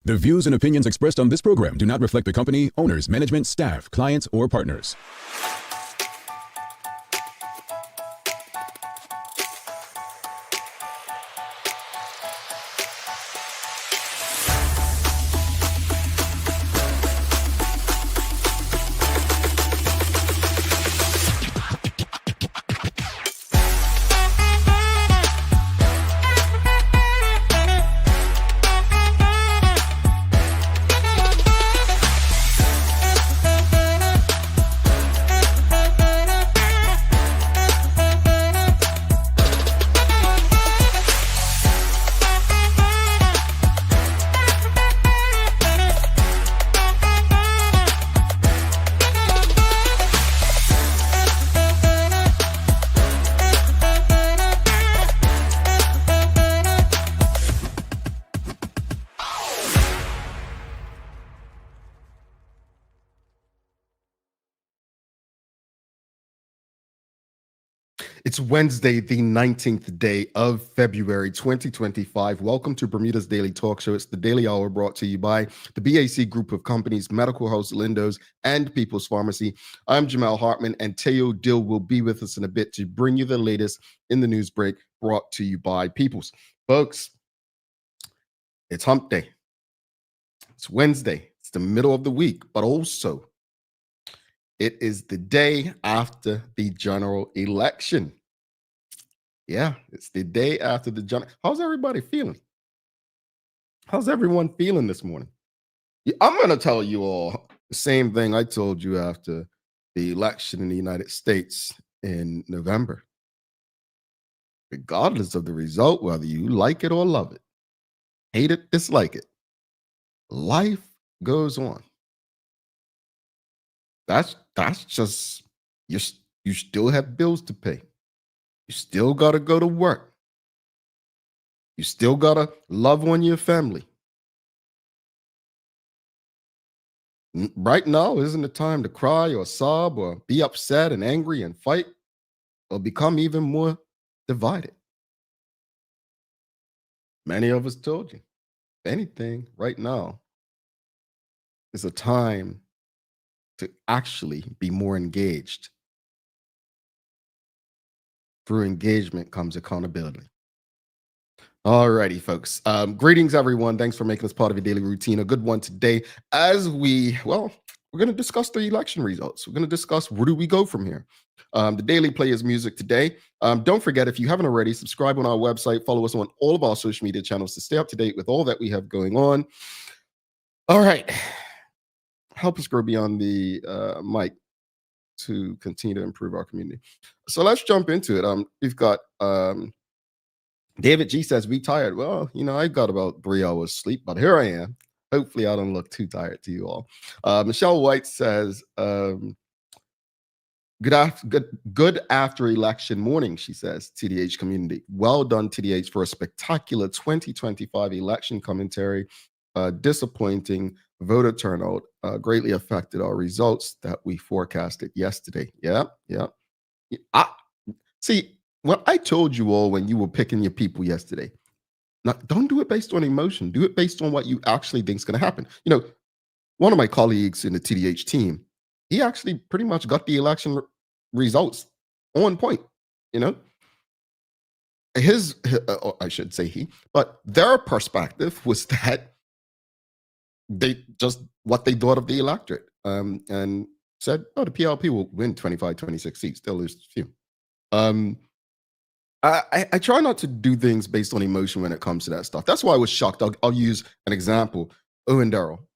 The views and opinions expressed on this program do not reflect the company, owners, management, staff, clients, or partners. It's Wednesday, the 19th day of February 2025. Welcome to Bermuda's Daily Talk Show. It's the Daily Hour brought to you by the BAC Group of Companies, Medical House Lindos, and People's Pharmacy. I'm Jamal Hartman, and Teo Dill will be with us in a bit to bring you the latest in the news break brought to you by People's. Folks, it's hump day. It's Wednesday. It's the middle of the week, but also it is the day after the general election. Yeah, it's the day after the general. How's everybody feeling? How's everyone feeling this morning? Yeah, I'm going to tell you all the same thing I told you after the election in the United States in November. Regardless of the result, whether you like it or love it, hate it, dislike it, life goes on. That's just you still have bills to pay. You still got to go to work. You still got to love on your family. Right now isn't the time to cry or sob or be upset and angry and fight or become even more divided. Many of us told you, if anything, right now is a time to actually be more engaged. Through engagement comes accountability. All righty, folks. Greetings, everyone. Thanks for making this part of your daily routine. A good one today as we're going to discuss the election results. We're going to discuss where do we go from here. The daily play is music today. Don't forget, if you haven't already, subscribe on our website. Follow us on all of our social media channels to stay up to date with all that we have going on. All right. Help us grow beyond the mic to continue to improve our community. So let's jump into it. We've got David G says, we tired. Well, I got about 3 hours sleep, but here I am. Hopefully I don't look too tired to you all. Michelle White says, good after election morning, she says, TDH community. Well done, TDH, for a spectacular 2025 election commentary. Disappointing voter turnout greatly affected our results that we forecasted yesterday. Yeah. See, what I told you all when you were picking your people yesterday, now, don't do it based on emotion. Do it based on what you actually think is going to happen. One of my colleagues in the TDH team, he actually pretty much got the election results on point. I should say but their perspective was that they just what they thought of the electorate and said, the PLP will win 25, 26 seats. They'll lose a few. I try not to do things based on emotion when it comes to that stuff. That's why I was shocked. I'll use an example. Owen Darrell.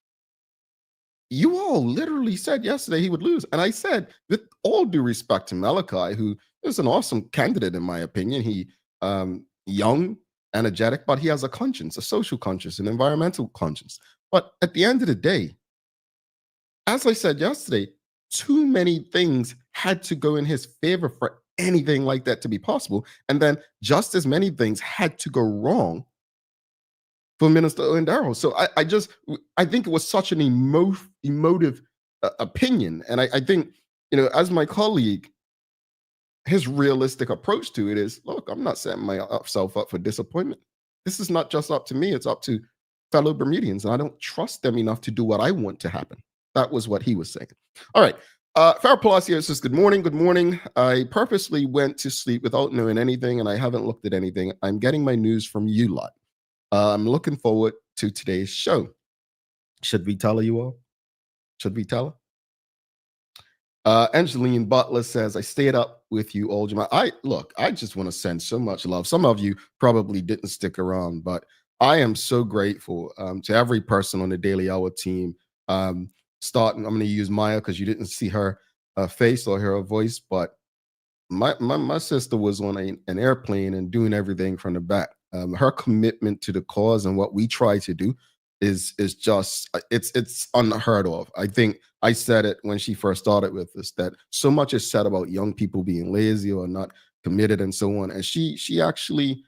You all literally said yesterday he would lose. And I said, with all due respect to Malachi, who is an awesome candidate in my opinion, he young, energetic, but he has a conscience, a social conscience, an environmental conscience. But at the end of the day, as I said yesterday, too many things had to go in his favor for anything like that to be possible. And then just as many things had to go wrong for Minister Owen Darrell. So I think it was such an emotive opinion. And I think, as my colleague, his realistic approach to it is, look, I'm not setting myself up for disappointment. This is not just up to me. It's up to fellow Bermudians, and I don't trust them enough to do what I want to happen. That was what he was saying. All right. Farrah Palacio says, good morning. Good morning. I purposely went to sleep without knowing anything, and I haven't looked at anything. I'm getting my news from you lot. I'm looking forward to today's show. Should we tell her, you all? Should we tell her? Angeline Butler says, I stayed up with you all, Jamal. I just want to send so much love. Some of you probably didn't stick around, but I am so grateful to every person on the Daily Hour team. Starting, I'm going to use Maya because you didn't see her face or hear her voice, but my sister was on an airplane and doing everything from the back. Her commitment to the cause and what we try to do is just it's unheard of. I think I said it when she first started with us that so much is said about young people being lazy or not committed and so on, and she actually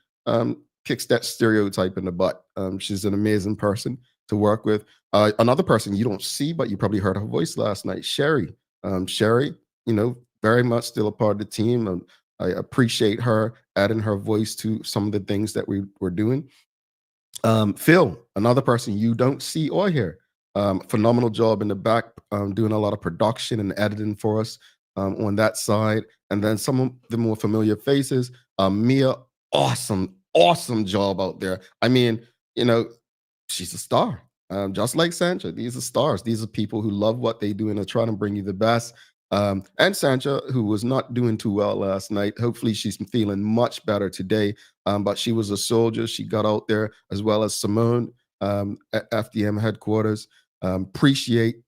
kicks that stereotype in the butt. She's an amazing person to work with. Another person you don't see, but you probably heard her voice last night, Sherry. Sherry, very much still a part of the team. I appreciate her adding her voice to some of the things that we're doing. Phil, another person you don't see or hear. Phenomenal job in the back, doing a lot of production and editing for us on that side. And then some of the more familiar faces. Mia, awesome job out there. I mean, she's a star. Just like Sancha, these are stars. These are people who love what they do and are trying to bring you the best. And Sancha, who was not doing too well last night, hopefully she's feeling much better today. But she was a soldier. She got out there, as well as Simone at FDM headquarters. Appreciate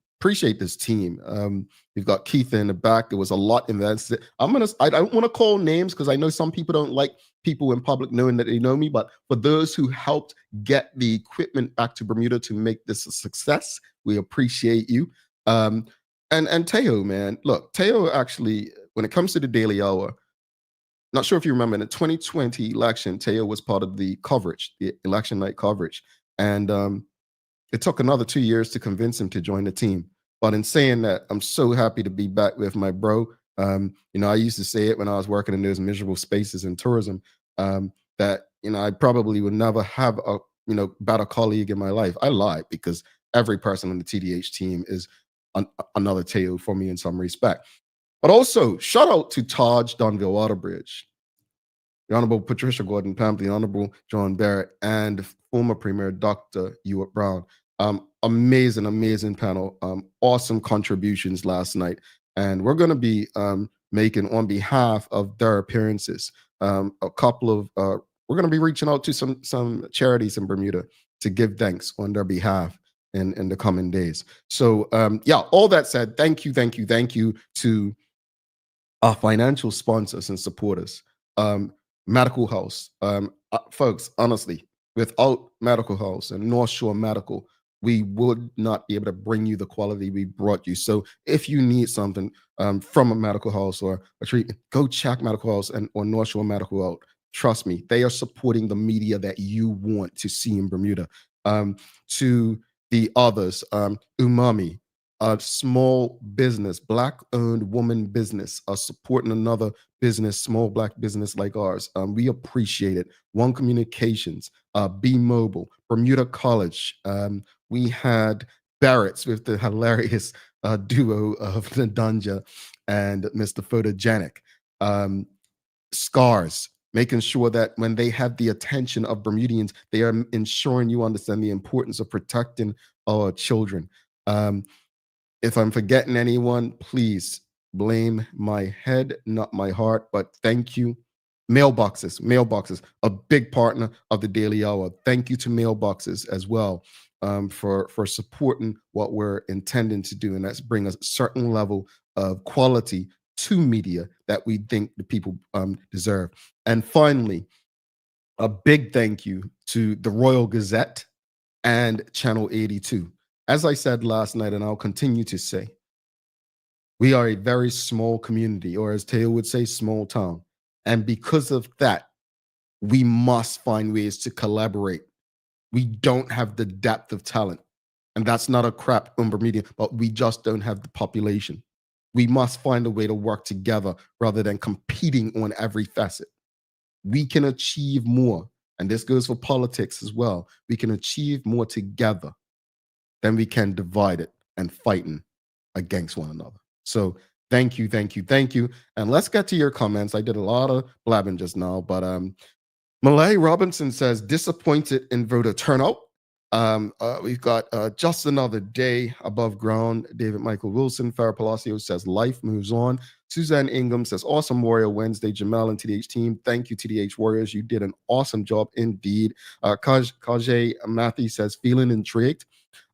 this team. We've got Keith in the back. There was a lot invested. I don't want to call names because I know some people don't like people in public knowing that they know me. But for those who helped get the equipment back to Bermuda to make this a success, we appreciate you. And Teo, man, look, Teo actually, when it comes to the Daily Hour, not sure if you remember in the 2020 election, Teo was part of the coverage, the election night coverage. And it took another 2 years to convince him to join the team. But in saying that, I'm so happy to be back with my bro. I used to say it when I was working in those miserable spaces in tourism, that, I probably would never have a, better colleague in my life. I lie because every person on the TDH team is another Teo for me in some respect. But also, shout out to Taj Donville Waterbridge, the Honorable Patricia Gordon Pamp, the Honorable John Barrett, and former Premier Dr. Ewart Brown. Amazing panel. Awesome contributions last night. And we're going to be making, on behalf of their appearances, a couple of, we're going to be reaching out to some charities in Bermuda to give thanks on their behalf in the coming days. So all that said, thank you to our financial sponsors and supporters. Medical House. Folks, honestly, without Medical House and North Shore Medical, we would not be able to bring you the quality we brought you. So if you need something from a Medical House or a treatment, go check Medical House or North Shore Medical out. Trust me, they are supporting the media that you want to see in Bermuda. To the others, Umami, a small business, Black-owned woman business, supporting another business, small Black business like ours. We appreciate it. One Communications, B Mobile, Bermuda College. We had Barrett's with the hilarious duo of Nadanja and Mr. Photogenic. Scars, making sure that when they have the attention of Bermudians, they are ensuring you understand the importance of protecting our children. If I'm forgetting anyone, please blame my head, not my heart, but thank you. Mailboxes, a big partner of the Daily Hour. Thank you to Mailboxes as well for supporting what we're intending to do, and that's bring a certain level of quality to media that we think the people deserve. And finally, a big thank you to the Royal Gazette and Channel 82. As I said last night, and I'll continue to say, we are a very small community, or as Teo would say, small town. And because of that, we must find ways to collaborate. We don't have the depth of talent. And that's not a crap on Bermuda, but we just don't have the population. We must find a way to work together rather than competing on every facet. We can achieve more and this goes for politics as well, we can achieve more together than we can divided and fighting against one another. So thank you, thank you, thank you. And let's get to your comments. I did a lot of blabbing just now, but Malay Robinson says disappointed in voter turnout. We've got just another day above ground. David Michael Wilson, Farah Palacio says life moves on. Suzanne Ingham says awesome Warrior Wednesday. Jamal and TDH team, thank you TDH Warriors. You did an awesome job indeed. Kajay Matthew says feeling intrigued.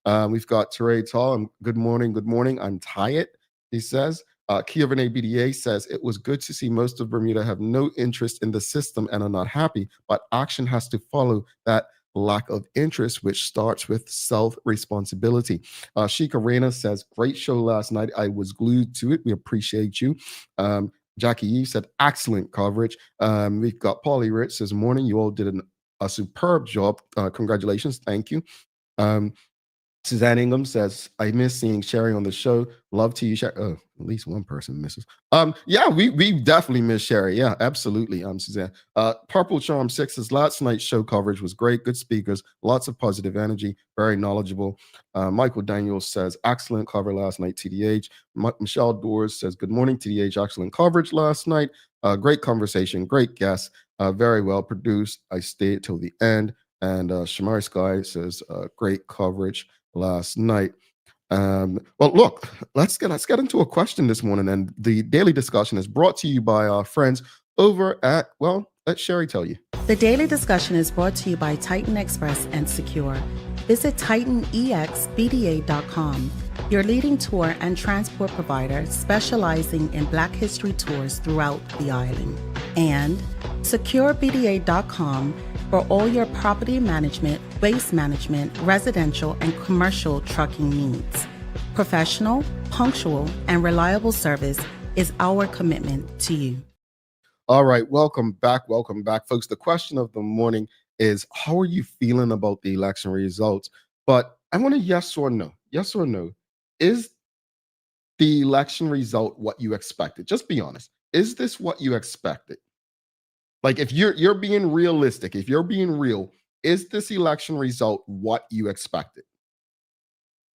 We've got Teray Tall. Good morning. Good morning. I'm tired, he says. Kia Renee BDA says it was good to see most of Bermuda have no interest in the system and are not happy, but action has to follow that lack of interest, which starts with self-responsibility. Shika Reyna says, great show last night. I was glued to it. We appreciate you. Jackie Eve said, excellent coverage. We've got Paulie Rich says, morning. You all did a superb job. Congratulations. Thank you. Suzanne Ingham says, I miss seeing Sherry on the show. Love to you, Sherry. Oh, at least one person misses. Yeah, we definitely miss Sherry. Yeah, absolutely. Suzanne. Purple Charm 6 says, last night's show coverage was great. Good speakers, lots of positive energy, very knowledgeable. Michael Daniels says, excellent cover last night, TDH. Michelle Doors says, good morning, TDH. Excellent coverage last night. Great conversation, great guest, very well produced. I stayed till the end. And Shamari Sky says, great coverage last night. Well, look, let's get into a question this morning, and the daily discussion is brought to you by our friends over at, well, let Sherry tell you. The daily discussion is brought to you by Titan Express and Secure. Visit TitanEXBDA.com, your leading tour and transport provider specializing in Black History tours throughout the island. And SecureBDA.com for all your property management, waste management, residential, and commercial trucking needs. Professional, punctual, and reliable service is our commitment to you. All right, welcome back, folks. The question of the morning is, how are you feeling about the election results? But I want a yes or no. Yes or no. Is the election result what you expected? Just be honest. Is this what you expected? Like, if you're being realistic, if you're being real, is this election result what you expected?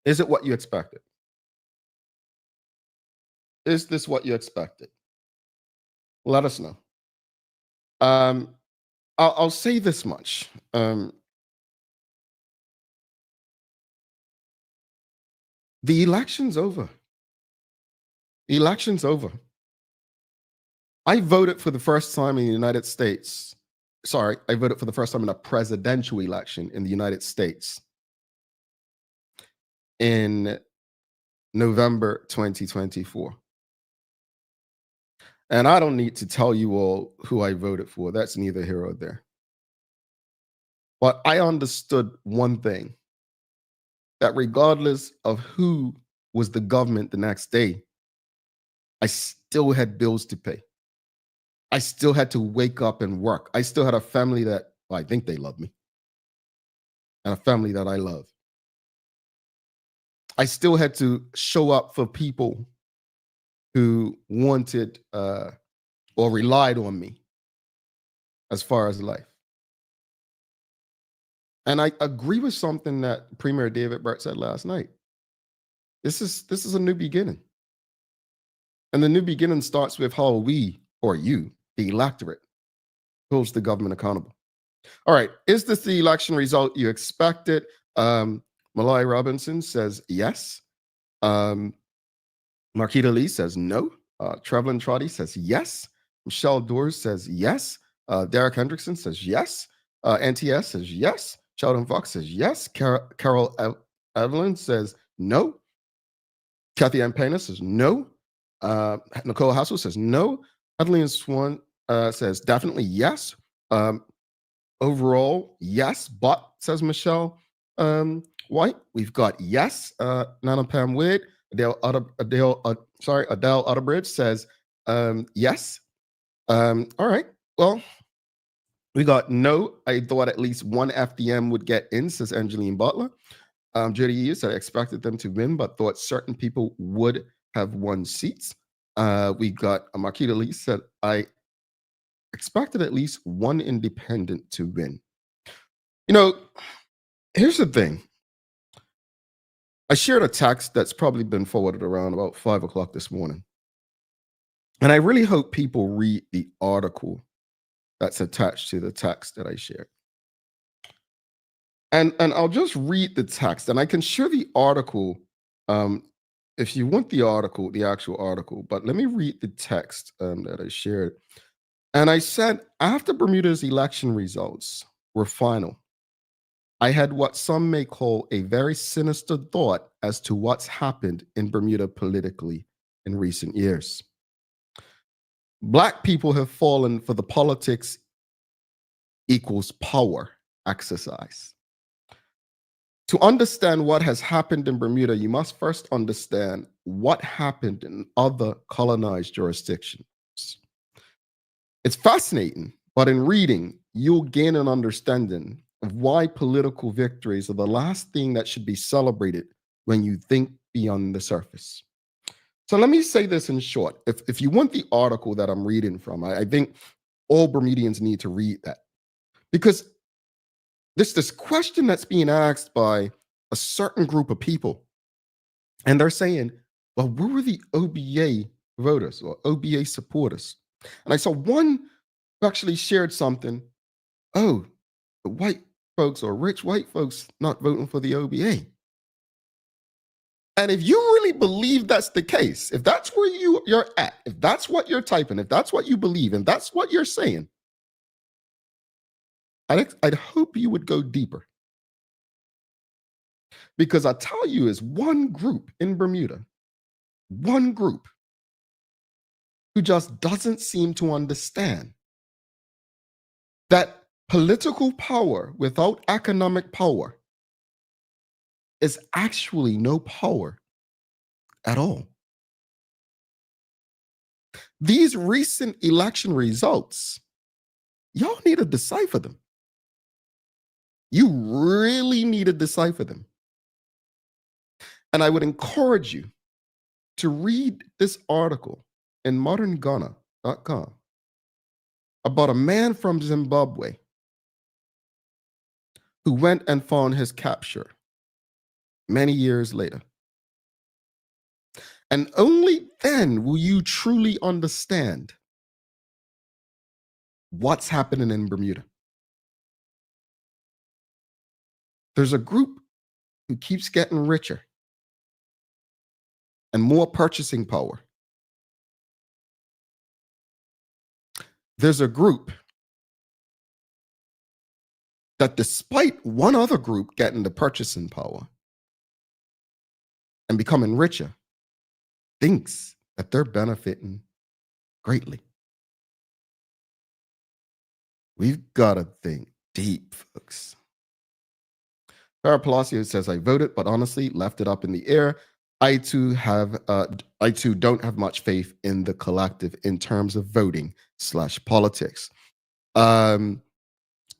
Is it what you expected? Is this what you expected? Let us know. I'll say this much. The election's over. The election's over. I voted for the first time in the United States. Sorry, I voted for the first time in a presidential election in the United States in November 2024. And I don't need to tell you all who I voted for. That's neither here or there. But I understood one thing, that regardless of who was the government the next day, I still had bills to pay. I still had to wake up and work. I still had a family that, well, I think they love me, and a family that I love. I still had to show up for people who wanted or relied on me as far as life. And I agree with something that Premier David Burt said last night. This is a new beginning. And the new beginning starts with how we, or you, the electorate, holds the government accountable. All right, is this the election result you expected? Malai Robinson says yes. Marquita Lee says no. Trevlin Trotty says yes. Michelle Doors says yes. Derek Hendrickson says yes. NTS says yes. Sheldon Fox says yes. Carol Evelyn says no. Kathy Ann Payne says no. Nicole Hassel says no. Adeline Swan says definitely yes. Overall, yes, but, says Michelle White. We've got yes. Nana Pam Wade. Adele Utterbridge says yes. All right. Well, we got no. I thought at least one FDM would get in, says Angeline Butler. Judy E said I expected them to win, but thought certain people would have won seats. We got Marquita Lee said I expected at least one independent to win. You know, here's the thing. I shared a text that's probably been forwarded around about 5 o'clock this morning. And I really hope people read the article that's attached to the text that I shared. And I'll just read the text, and I can share the article if you want the article, the actual article. But let me read the text that I shared. And I said, after Bermuda's election results were final, I had what some may call a very sinister thought as to what's happened in Bermuda politically in recent years. Black people have fallen for the politics equals power exercise. To understand what has happened in Bermuda, you must first understand what happened in other colonized jurisdictions. It's fascinating, but in reading, you'll gain an understanding of why political victories are the last thing that should be celebrated when you think beyond the surface. So let me say this in short. If you want the article that I'm reading from, I think all Bermudians need to read that. Because there's this question that's being asked by a certain group of people. And they're saying, well, where were the OBA voters or OBA supporters? And I saw one who actually shared something. Oh, the white folks or rich white folks not voting for the OBA. And if you really believe that's the case, if that's where you're at, if that's what you're typing, if that's what you believe, and that's what you're saying, I'd hope you would go deeper. Because I tell you, is one group in Bermuda, one group who just doesn't seem to understand that political power without economic power is actually no power at all. These recent election results, y'all need to decipher them. You really need to decipher them. And I would encourage you to read this article in modernghana.com about a man from Zimbabwe who went and found his capture many years later. And only then will you truly understand what's happening in Bermuda. There's a group who keeps getting richer and more purchasing power. There's a group that, despite one other group getting the purchasing power and becoming richer, thinks that they're benefiting greatly. We've got to think deep, folks. Farah Palacio says, I voted, but honestly left it up in the air. I too don't have much faith in the collective in terms of voting/politics.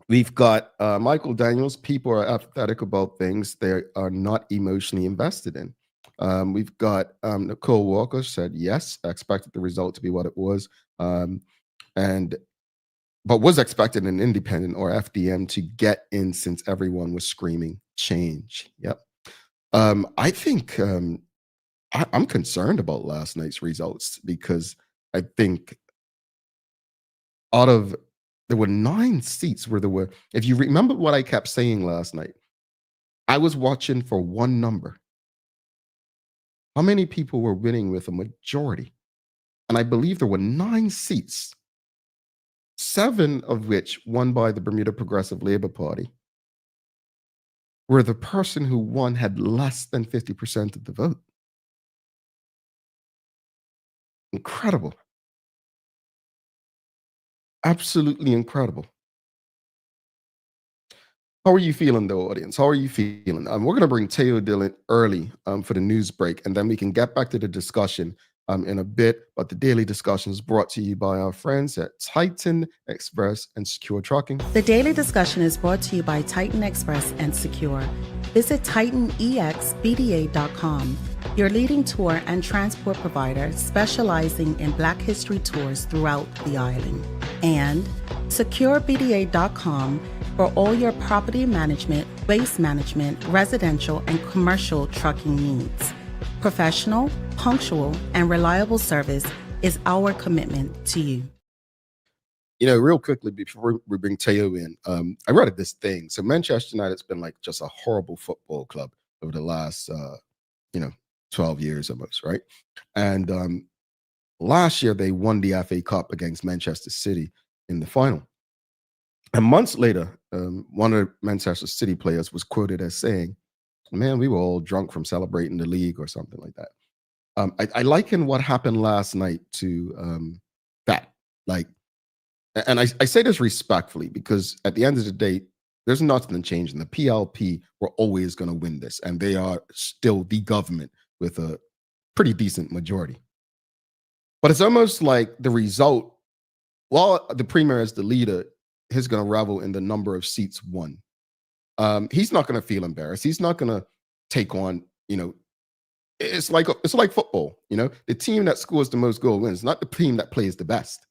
We've got Michael Daniels. People are apathetic about things they are not emotionally invested in. We've got Nicole Walker said, yes, I expected the result to be what it was. But was expected an independent or FDM to get in since everyone was screaming change. Yep. I think I'm concerned about last night's results because I think there were 9 seats where there were, if you remember what I kept saying last night, I was watching for one number. How many people were winning with a majority? And I believe there were 9 seats, 7 of which won by the Bermuda Progressive Labor Party, where the person who won had less than 50% of the vote. Incredible. Absolutely incredible. How are you feeling, though, audience? How are you feeling? We're going to bring Teo Dillon early for the news break, and then we can get back to the discussion in a bit. But the daily discussion is brought to you by our friends at Titan Express and Secure Trucking. The daily discussion is brought to you by Titan Express and Secure. Visit TitanEXBDA.com, your leading tour and transport provider specializing in Black History tours throughout the island. And SecureBDA.com, For all your property management, waste management, residential, and commercial trucking needs. Professional, punctual, and reliable service is our commitment to you. You know, real quickly before we bring Teo in, I read this thing. So Manchester United's been like just a horrible football club over the last, 12 years almost, right? And last year they won the FA Cup against Manchester City in the final. And months later, one of the Manchester City players was quoted as saying, "Man, we were all drunk from celebrating the league," or something like that. I liken what happened last night to that. Like, and I say this respectfully because at the end of the day, there's nothing changing. The PLP were always going to win this, and they are still the government with a pretty decent majority. But it's almost like the result, while the premier is the leader, he's going to revel in the number of seats won. He's not going to feel embarrassed. He's not going to take on, it's like football. The team that scores the most goal wins, not the team that plays the best.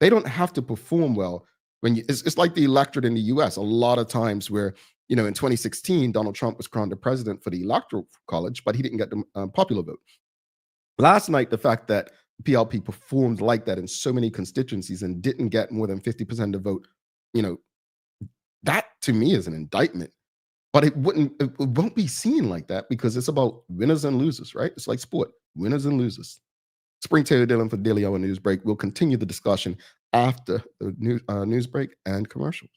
They don't have to perform well. It's like the electorate in the U.S. A lot of times where, in 2016, Donald Trump was crowned the president for the electoral college, but he didn't get the popular vote. Last night, the fact that PLP performed like that in so many constituencies and didn't get more than 50% of the vote, that to me is an indictment. But it won't be seen like that because it's about winners and losers, right? It's like sport, winners and losers. Spring Taylor Dillon for Daily Hour News Break. We'll continue the discussion after the news break and commercials.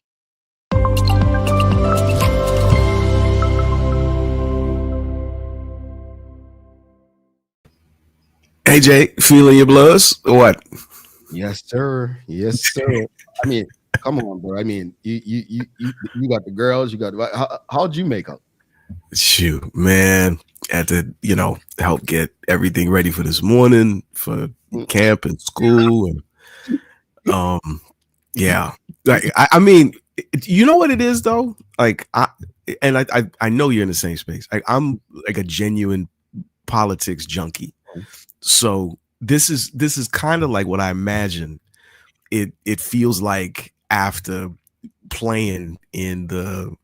Hey Jay, feeling your bloods or what? Yes, sir. Yes, sir. I mean, come on, bro. I mean, you got the girls. You got how'd you make up? Shoot, man. Had to, help get everything ready for this morning for camp and school, and yeah. Like I mean, you know what it is though. Like I know you're in the same space. I'm like a genuine politics junkie. So this is kind of like what I imagine it feels like after playing in the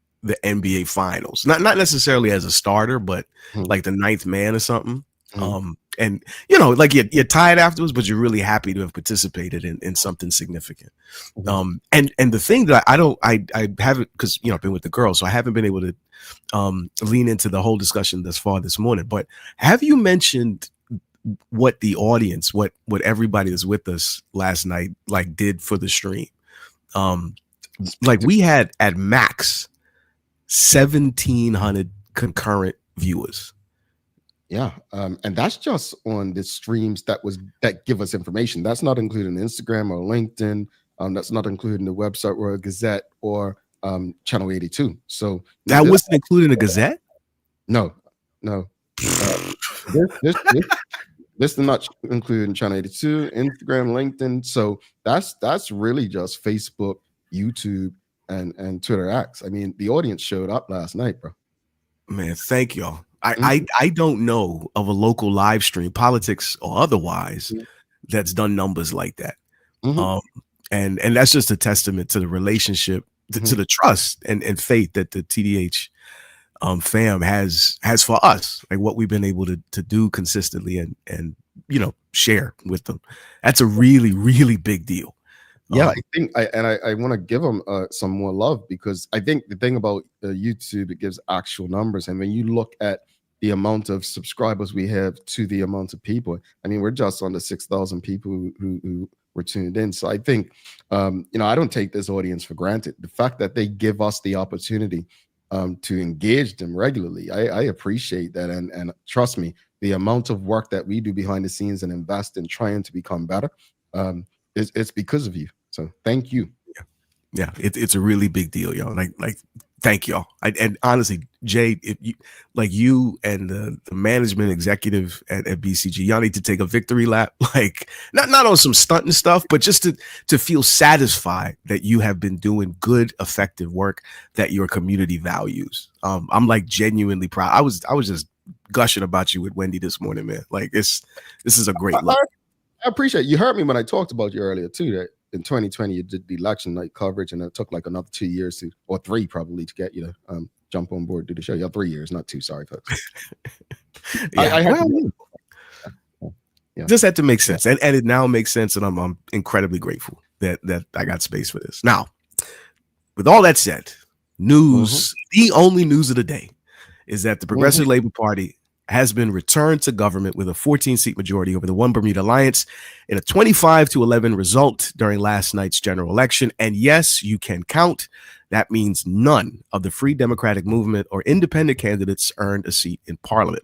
NBA finals, not necessarily as a starter, but like the ninth man or something. And like you're tired afterwards, but you're really happy to have participated in something significant. And the thing that I haven't, because I've been with the girls, so I haven't been able to lean into the whole discussion thus far this morning. But have you mentioned what the audience, what everybody that's with us last night like did for the stream? Like we had at max 1,700 concurrent viewers. Yeah, and that's just on the streams that give us information. That's not including Instagram or LinkedIn. That's not including the website or a Gazette or Channel 82. So that wasn't including the Gazette. No. This is not including Channel 82, Instagram, LinkedIn. So that's really just Facebook, YouTube, and Twitter X. I mean, the audience showed up last night, bro. Man, thank y'all. I don't know of a local live stream, politics or otherwise, that's done numbers like that. And that's just a testament to the relationship, to the trust and faith that the TDH fam has for us, like what we've been able to do consistently and share with them. That's a really, really big deal. Yeah, I think I want to give them some more love, because I think the thing about YouTube, it gives actual numbers. And when you look at the amount of subscribers we have to the amount of people, I mean, we're just under 6,000 people who were tuned in. So I think, I don't take this audience for granted. The fact that they give us the opportunity to engage them regularly, I appreciate that. And trust me, the amount of work that we do behind the scenes and invest in trying to become better, it's because of you. So thank you. Yeah, it's a really big deal, y'all. Like thank y'all. And honestly, Jay, if you and the management executive at BCG, y'all need to take a victory lap. Like not on some stunting stuff, but just to feel satisfied that you have been doing good, effective work that your community values. I'm like genuinely proud. I was just gushing about you with Wendy this morning, man. Like this is a great look. I appreciate it. You heard me when I talked about you earlier too. That in 2020 you did the election night coverage, and it took like another 2 years or 3 probably to get you to jump on board, do the show. Yeah, 3 years, not 2. Sorry, folks. Just had to make sense, and it now makes sense, and I'm incredibly grateful that I got space for this. Now, with all that said, news, the only news of the day is that the Progressive Labor Party has been returned to government with a 14-seat majority over the One Bermuda Alliance in a 25-11 result during last night's general election. And yes, you can count. That means none of the Free Democratic Movement or independent candidates earned a seat in Parliament.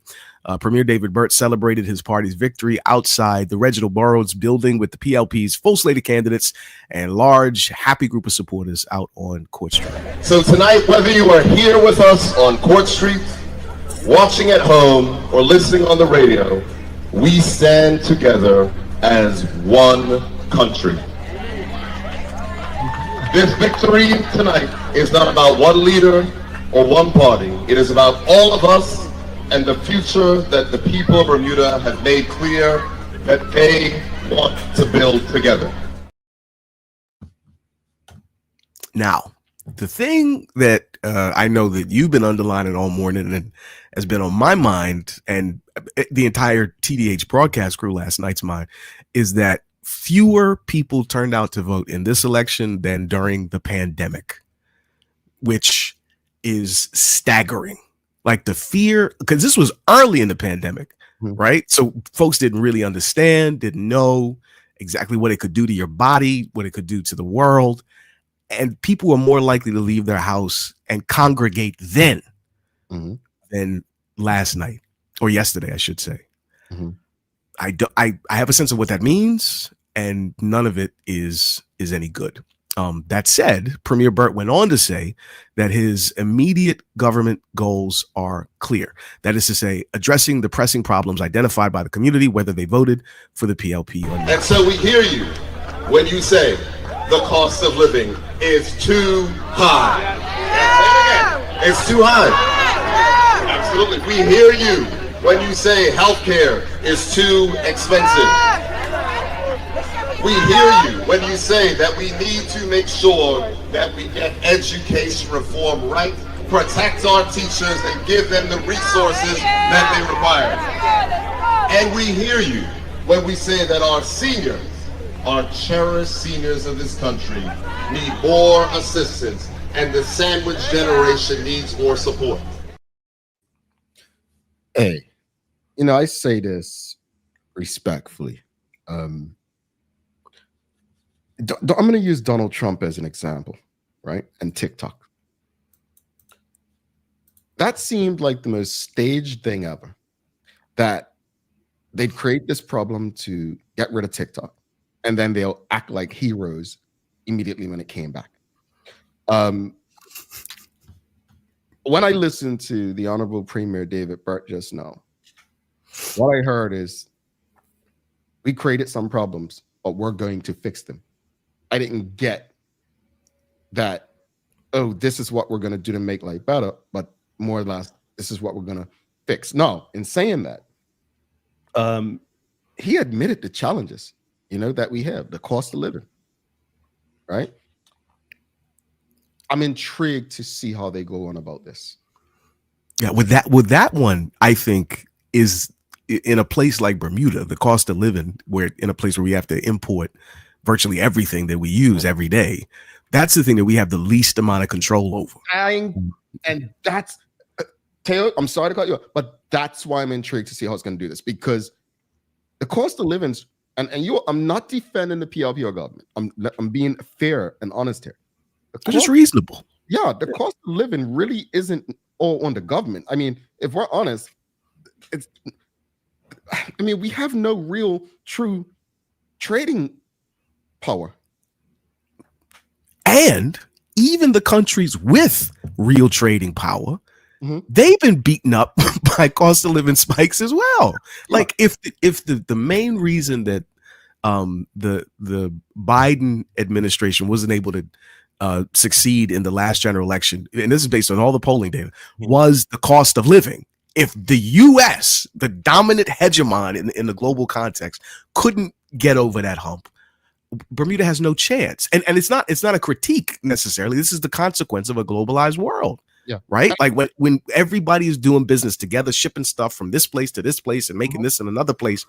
Premier David Burt celebrated his party's victory outside the Reginald Burroughs building with the PLP's full slate of candidates and large, happy group of supporters out on Court Street. So tonight, whether you are here with us on Court Street, watching at home, or listening on the radio, we stand together as one country. This victory tonight is not about one leader or one party. It is about all of us and the future that the people of Bermuda have made clear that they want to build together. Now, the thing that I know that you've been underlining all morning and has been on my mind and the entire TDH broadcast crew last night's mind is that fewer people turned out to vote in this election than during the pandemic, which is staggering. Like the fear, because this was early in the pandemic, right? So folks didn't really understand, didn't know exactly what it could do to your body, what it could do to the world. And people were more likely to leave their house and congregate then than last night or yesterday, I should say. I have a sense of what that means, and none of it is any good. That said, Premier Burt went on to say that his immediate government goals are clear. That is to say, addressing the pressing problems identified by the community, whether they voted for the PLP or not. And so we hear you when you say the cost of living is too high. Say it again. It's too high. Absolutely. We hear you when you say healthcare is too expensive. We hear you when you say that we need to make sure that we get education reform right, protect our teachers, and give them the resources that they require. And we hear you when we say that our seniors, our cherished seniors of this country, need more assistance, and the sandwich generation needs more support. Hey, I say this respectfully. I'm going to use Donald Trump as an example, right? And TikTok. That seemed like the most staged thing ever, that they'd create this problem to get rid of TikTok, and then they'll act like heroes immediately when it came back. When I listened to the Honorable Premier David Burt just now, what I heard is, we created some problems, but we're going to fix them. I didn't get that, oh, this is what we're going to do to make life better, but more or less, this is what we're going to fix. No, in saying that, he admitted the challenges, that we have, the cost of living, right? I'm intrigued to see how they go on about this. Yeah, with that one, I think is in a place like Bermuda, the cost of living, where in a place where we have to import virtually everything that we use every day, that's the thing that we have the least amount of control over. And that's, Taylor, I'm sorry to cut you off, but that's why I'm intrigued to see how it's going to do this, because the cost of living, I'm not defending the PLP or government. I'm being fair and honest here. Just reasonable. Yeah, the cost of living really isn't all on the government. I mean, if we're honest, we have no real true trading power. And even the countries with real trading power, they've been beaten up by cost of living spikes as well. Like if the main reason that the Biden administration wasn't able to succeed in the last general election, and this is based on all the polling data, was the cost of living. If the U.S., the dominant hegemon in the global context, couldn't get over that hump, Bermuda has no chance. And it's not a critique necessarily. This is the consequence of a globalized world. Yeah. Right. Like when everybody is doing business together, shipping stuff from this place to this place and making this in another place,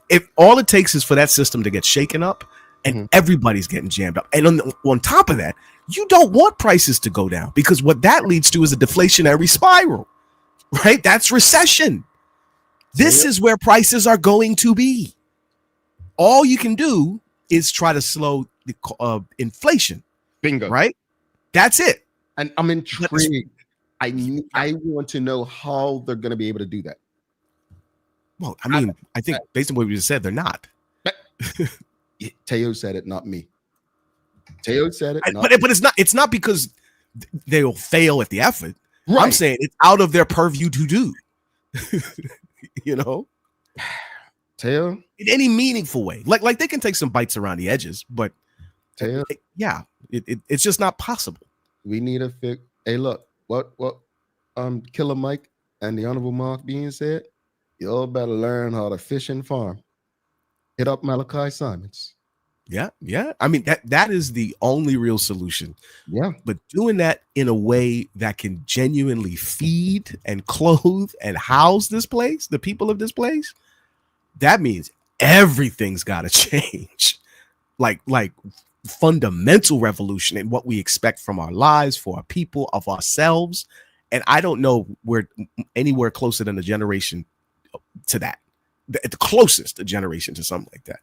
if all it takes is for that system to get shaken up and everybody's getting jammed up. And on top of that, you don't want prices to go down, because what that leads to is a deflationary spiral. Right. That's recession. This is where prices are going to be. All you can do is try to slow the inflation. Bingo. Right. That's it. And I'm intrigued. I want to know how they're going to be able to do that. Well, I mean, I think based on what we just said, they're not. Teo said it, not me. Teo said it, but it's not because they'll fail at the effort. Right. I'm saying it's out of their purview to do. You know, Teo, in any meaningful way. Like they can take some bites around the edges, but Teo, it's just not possible. We need a fix. Hey, look, what Killer Mike and the Honorable Mark being said, y'all better learn how to fish and farm. Hit up Malachi Simons. Yeah. I mean, that is the only real solution. Yeah. But doing that in a way that can genuinely feed and clothe and house this place, the people of this place, that means everything's got to change. Like fundamental revolution in what we expect from our lives, for our people, of ourselves. And I don't know we're anywhere closer than a generation to that. The closest a generation to something like that.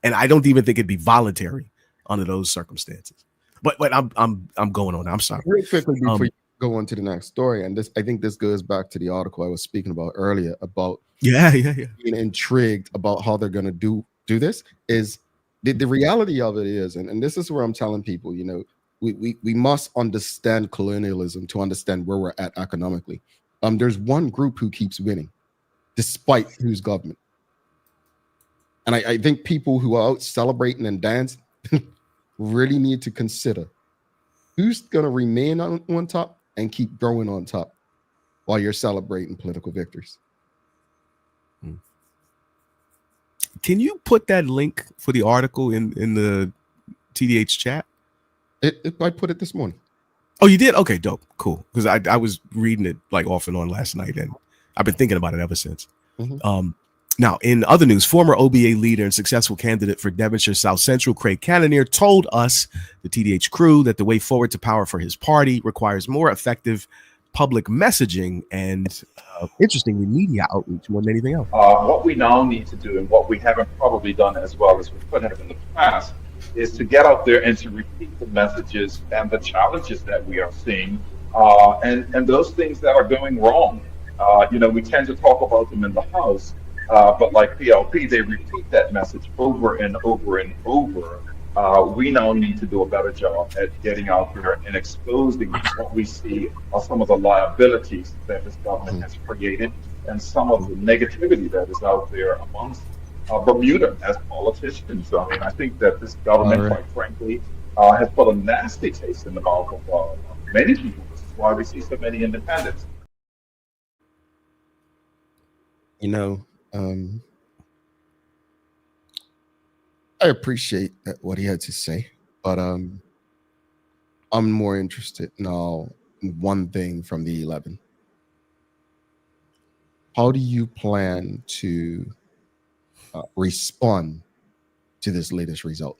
And I don't even think it'd be voluntary under those circumstances. But I'm going on. I'm sorry. Real quickly before you go on to the next story, and I think this goes back to the article I was speaking about earlier about being intrigued about how they're going to do this. Is the reality of it is, and this is where I'm telling people, you know, we must understand colonialism to understand where we're at economically. There's one group who keeps winning, despite whose government. And I think people who are out celebrating and dancing really need to consider who's going to remain on top and keep growing on top while you're celebrating political victories. Can you put that link for the article in the TDH chat? I put it this morning. Oh, you did? Okay, dope. Cool. Because I was reading it like off and on last night, and I've been thinking about it ever since. Now, in other news, former OBA leader and successful candidate for Devonshire South Central, Craig Cannonier, told us, the TDH crew, that the way forward to power for his party requires more effective public messaging and, interestingly, media outreach more than anything else. What we now need to do, and what we haven't probably done as well as we could have in the past, is to get out there and to repeat the messages and the challenges that we are seeing, and those things that are going wrong. We tend to talk about them in the House, but like PLP, they repeat that message over and over and over. We now need to do a better job at getting out there and exposing what we see are some of the liabilities that this government has created and some of the negativity that is out there amongst Bermuda as politicians. I mean, I think that this government, quite frankly, has put a nasty taste in the mouth of many people. This is why we see so many independents. I appreciate what he had to say, but I'm more interested now in one thing from the 11. How do you plan to respond to this latest result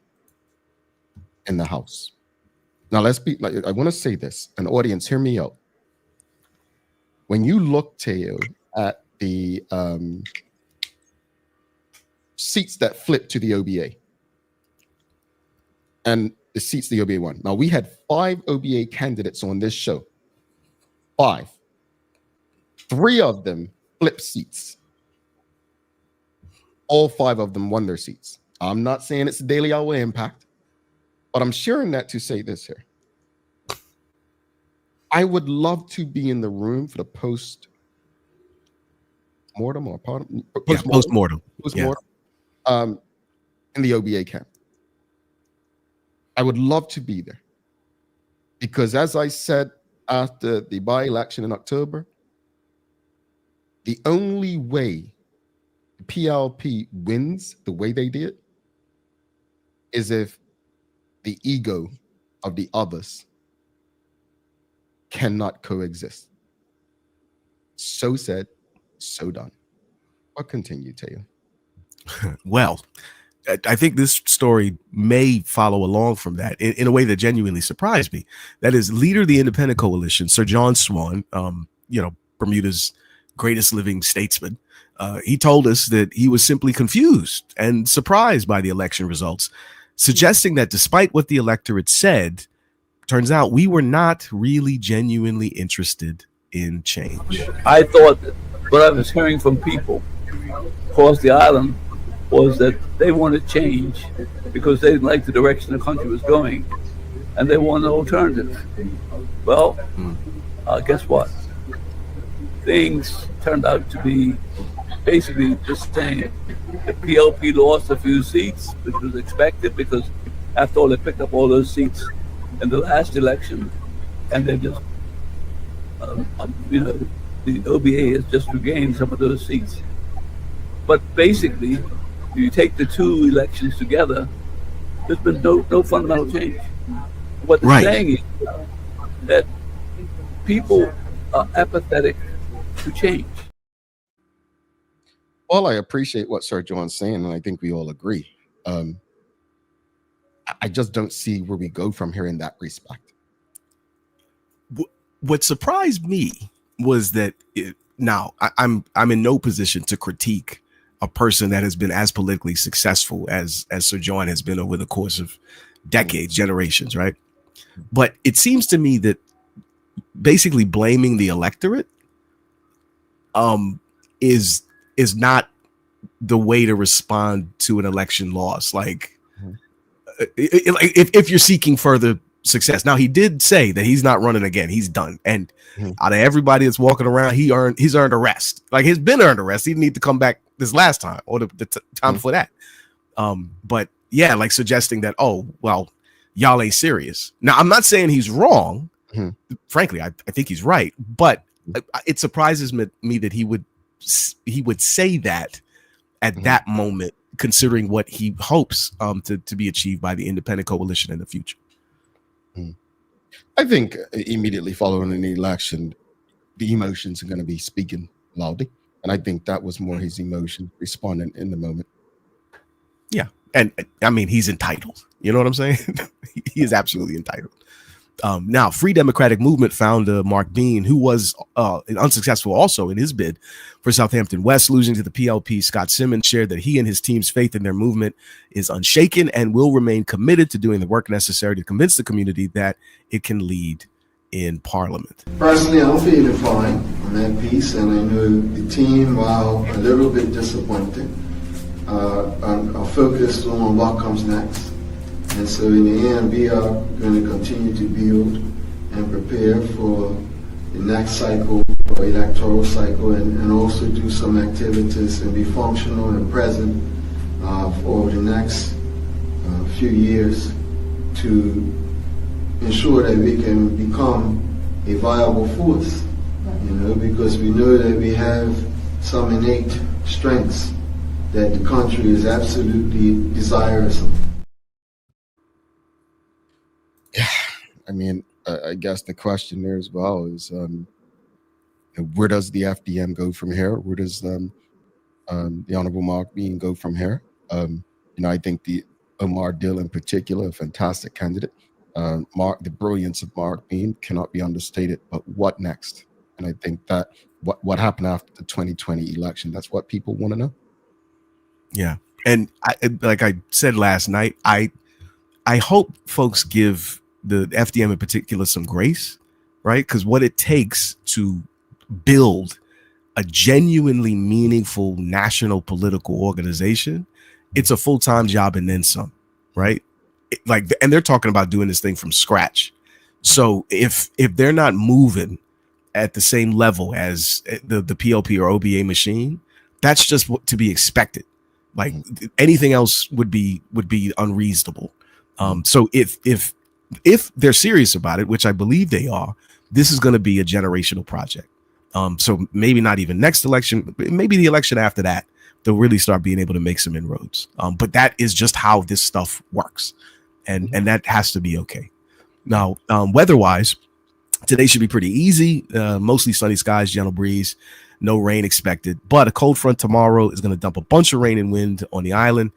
in the House? Now, I want to say this, and audience, hear me out. When you look, Teo, at the seats that flipped to the OBA and the seats the OBA won. Now, we had 5 OBA candidates on this show. 5. 3 of them flipped seats. All 5 of them won their seats. I'm not saying it's a daily hour impact, but I'm sharing that to say this here. I would love to be in the room for the post-mortem or post-mortem in the OBA camp. I would love to be there because, as I said after the by-election in October, the only way the PLP wins the way they did is if the ego of the others cannot coexist. So said, so done. I'll continue, Taylor. Well, I think this story may follow along from that in a way that genuinely surprised me. That is, leader of the Independent Coalition, Sir John Swan, Bermuda's greatest living statesman. He told us that he was simply confused and surprised by the election results, suggesting that despite what the electorate said, turns out we were not really genuinely interested in change. I thought that what I was hearing from people across the island was that they wanted change because they didn't like the direction the country was going, and they wanted an alternative. Well, guess what? Things turned out to be basically the same. The PLP lost a few seats, which was expected because after all, they picked up all those seats in the last election, and they just, the OBA has just regained some of those seats. But basically, you take the two elections together, there's been no fundamental change. What they're saying is that people are apathetic to change. Well, I appreciate what Sir John's saying, and I think we all agree. I just don't see where we go from here in that respect. What surprised me was that I'm in no position to critique a person that has been as politically successful as Sir John has been over the course of decades, generations, right? But it seems to me that basically blaming the electorate is not the way to respond to an election loss. Like, if you're seeking further success. Now, he did say that he's not running again. He's done. And out of everybody that's walking around, he's earned a rest. Like, he's been earned a rest. He didn't need to come back this last time or the time before that. But yeah, like suggesting that, oh, well, y'all ain't serious. Now, I'm not saying he's wrong. Frankly, I think he's right. But it surprises me that he would say that at that moment, considering what he hopes to be achieved by the Independent Coalition in the future. I think immediately following an election, the emotions are going to be speaking loudly. And I think that was more his emotion responding in the moment. Yeah. And I mean, he's entitled. You know what I'm saying? He is absolutely entitled. Now, Free Democratic Movement founder Mark Bean, who was unsuccessful also in his bid for Southampton West, losing to the PLP, Scott Simmons shared that he and his team's faith in their movement is unshaken and will remain committed to doing the work necessary to convince the community that it can lead in Parliament. Personally, I'm feeling fine on that piece, and I know the team, while a little bit disappointed, are focused on what comes next. And so in the end, we are going to continue to build and prepare for the next cycle, or electoral cycle, and also do some activities and be functional and present for the next few years to ensure that we can become a viable force, because we know that we have some innate strengths that the country is absolutely desirous of. Yeah, I mean, I guess the question there as well is, where does the FDM go from here? Where does the Honorable Mark Bean go from here? I think the Omar Dill in particular, a fantastic candidate. The brilliance of Mark Bean cannot be understated. But what next? And I think that what happened after the 2020 election, that's what people want to know. Yeah, and like I said last night, I hope folks give the FDM in particular some grace, right? Because what it takes to build a genuinely meaningful national political organization, it's a full-time job and then some, right? And they're talking about doing this thing from scratch. So if they're not moving at the same level as the PLP or OBA machine, that's just what to be expected. Like anything else would be unreasonable. So if they're serious about it, which I believe they are, this is going to be a generational project. So maybe not even next election, maybe the election after that, they'll really start being able to make some inroads. But that is just how this stuff works. And that has to be okay. Now, weather-wise, today should be pretty easy. Mostly sunny skies, gentle breeze, no rain expected. But a cold front tomorrow is going to dump a bunch of rain and wind on the island